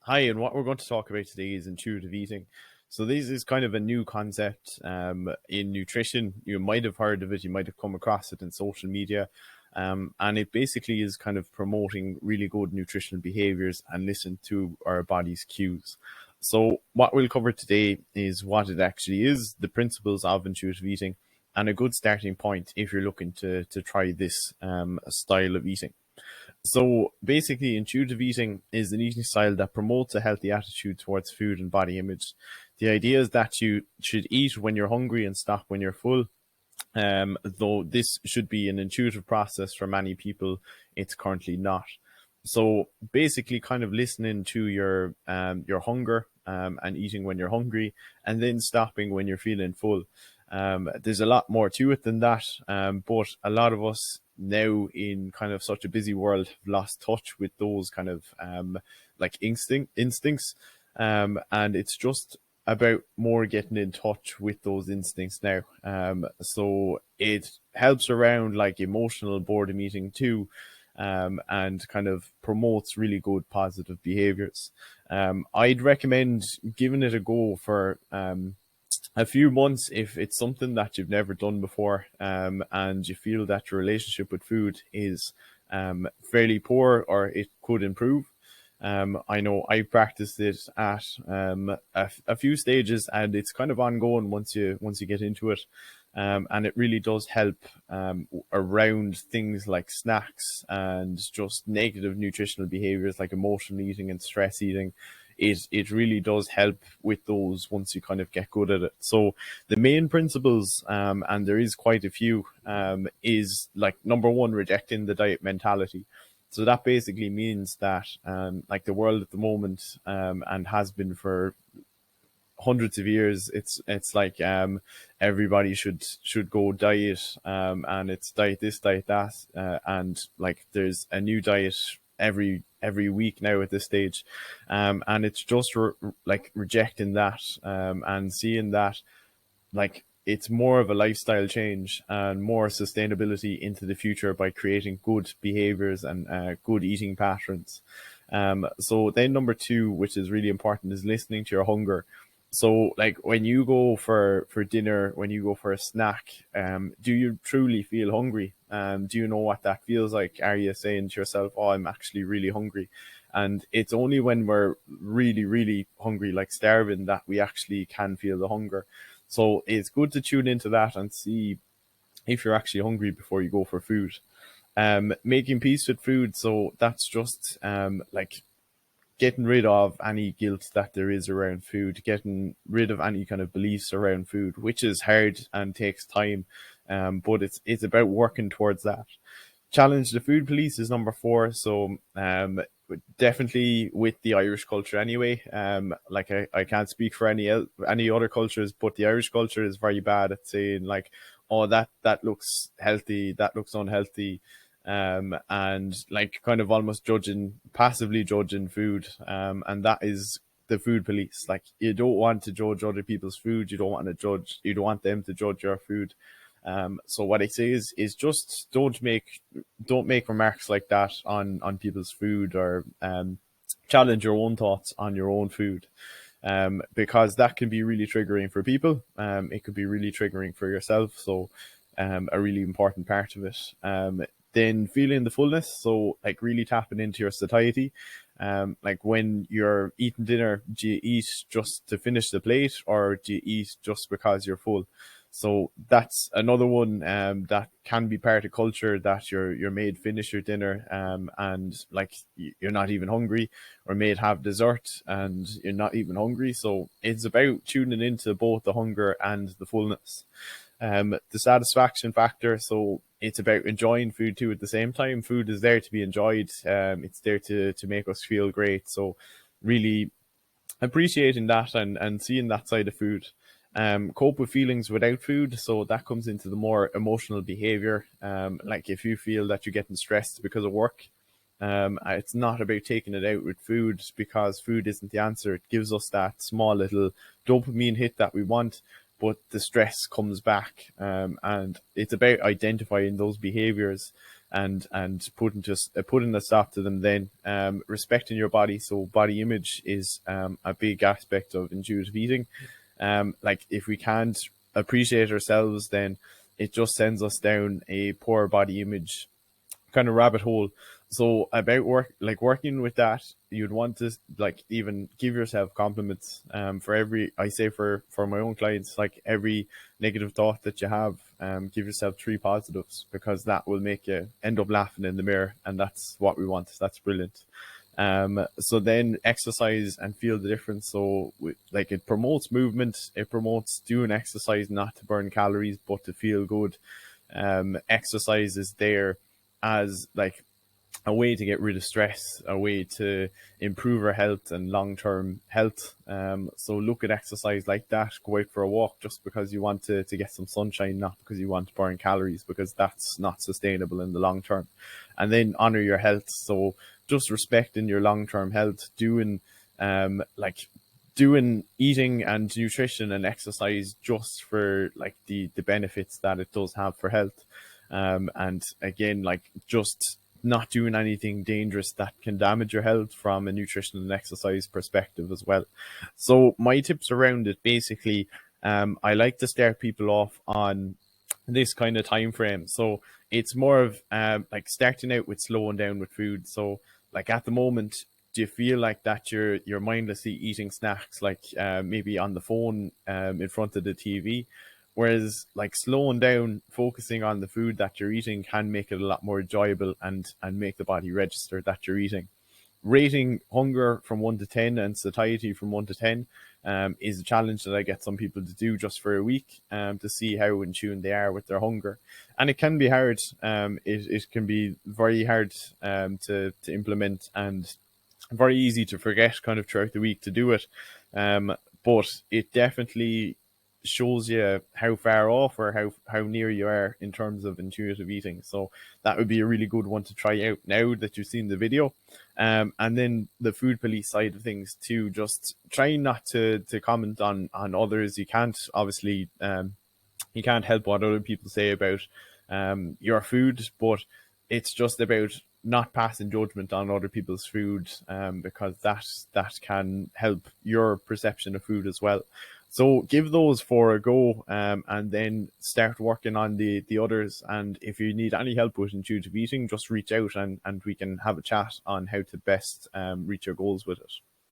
Hi, and what we're going to talk about today is intuitive eating. So this is kind of a new concept in nutrition. You might have heard of it, you might have come across it in social media, and it basically is kind of promoting really good nutritional behaviors and listen to our body's cues. So what we'll cover today is what it actually is, the principles of intuitive eating, and a good starting point if you're looking to try this style of eating. So basically, intuitive eating is an eating style that promotes a healthy attitude towards food and body image. The idea is that you should eat when you're hungry and stop when you're full. Though this should be an intuitive process for many people, it's currently not. So basically, kind of listening to your hunger and eating when you're hungry, and then stopping when you're feeling full. There's a lot more to it than that, but a lot of us now in kind of such a busy world have lost touch with those kind of like instincts, and it's just about more getting in touch with those instincts now. So it helps around like emotional boredom eating too, and kind of promotes really good positive behaviors. I'd recommend giving it a go for a few months if it's something that you've never done before, and you feel that your relationship with food is fairly poor or it could improve. I know I practiced it at a few stages, and it's kind of ongoing once you get into it, and it really does help around things like snacks and just negative nutritional behaviors like emotional eating and stress eating. It really does help with those once you kind of get good at it. So the main principles, and there is quite a few, is like number one, rejecting the diet mentality. So that basically means that like the world at the moment, and has been for hundreds of years, it's like everybody should go diet, and it's diet this, diet that, and like there's a new diet every week now at this stage, and it's just like rejecting that, and seeing that like it's more of a lifestyle change and more sustainability into the future by creating good behaviors and good eating patterns. So then number two, which is really important, is listening to your hunger. So like when you go for dinner, when you go for a snack, do you truly feel hungry? Do you know what that feels like? Are you saying to yourself, oh, I'm actually really hungry? And it's only when we're really, really hungry, like starving, that we actually can feel the hunger. So it's good to tune into that and see if you're actually hungry before you go for food. Making peace with food. So that's just like getting rid of any guilt that there is around food, getting rid of any kind of beliefs around food, which is hard and takes time. But it's about working towards that. Challenge the food police is number four. So definitely with the Irish culture anyway. Like I can't speak for any other cultures, but the Irish culture is very bad at saying like, oh, that looks healthy, that looks unhealthy, and like kind of almost passively judging food, and that is the food police. Like you don't want to judge other people's food, you don't want them to judge your food. So what I say is just don't make remarks like that on people's food, or challenge your own thoughts on your own food, because that can be really triggering for people. It could be really triggering for yourself. So a really important part of it. Then feeling the fullness, so like really tapping into your satiety. Like when you're eating dinner, do you eat just to finish the plate, or do you eat just because you're full? So that's another one, that can be part of culture, that you're made finish your dinner, and like you're not even hungry, or made have dessert and you're not even hungry. So it's about tuning into both the hunger and the fullness. The satisfaction factor, so it's about enjoying food too at the same time. Food is there to be enjoyed. It's there to make us feel great. So really appreciating that and seeing that side of food. Cope with feelings without food, so that comes into the more emotional behavior. Like if you feel that you're getting stressed because of work, it's not about taking it out with food, because food isn't the answer. It gives us that small little dopamine hit that we want, but the stress comes back, and it's about identifying those behaviors and putting a stop to them. Then respecting your body. So body image is a big aspect of intuitive eating. Like if we can't appreciate ourselves, then it just sends us down a poor body image kind of rabbit hole. So about working with that, you'd want to like even give yourself compliments. For every, I say for my own clients, like every negative thought that you have, give yourself 3 positives, because that will make you end up laughing in the mirror, and that's what we want. That's brilliant. So then exercise and feel the difference. So like it promotes movement, it promotes doing exercise not to burn calories but to feel good. Exercise is there as like a way to get rid of stress, a way to improve our health and long-term health. So look at exercise like that. Go out for a walk just because you want to get some sunshine, not because you want to burn calories, because that's not sustainable in the long term. And then honor your health. So just respecting your long-term health, doing eating and nutrition and exercise just for like the benefits that it does have for health. And again, like just not doing anything dangerous that can damage your health from a nutrition and exercise perspective as well. So my tips around it, basically, I like to start people off on this kind of time frame. So it's more of like starting out with slowing down with food. So like at the moment, do you feel like that you're mindlessly eating snacks, like maybe on the phone, in front of the TV? Whereas like slowing down, focusing on the food that you're eating can make it a lot more enjoyable and make the body register that you're eating. Rating hunger from 1 to 10 and satiety from 1 to 10 is a challenge that I get some people to do just for a week, to see how in tune they are with their hunger. And it can be hard. It can be very hard to implement, and very easy to forget kind of throughout the week to do it. But it definitely shows you how far off or how near you are in terms of intuitive eating. So that would be a really good one to try out now that you've seen the video. And then the food police side of things too, just trying not to comment on others. You can't obviously you can't help what other people say about your food, but it's just about not passing judgment on other people's food, because that can help your perception of food as well. So give those 4 a go, and then start working on the others. And if you need any help with intuitive eating, just reach out and we can have a chat on how to best reach your goals with it.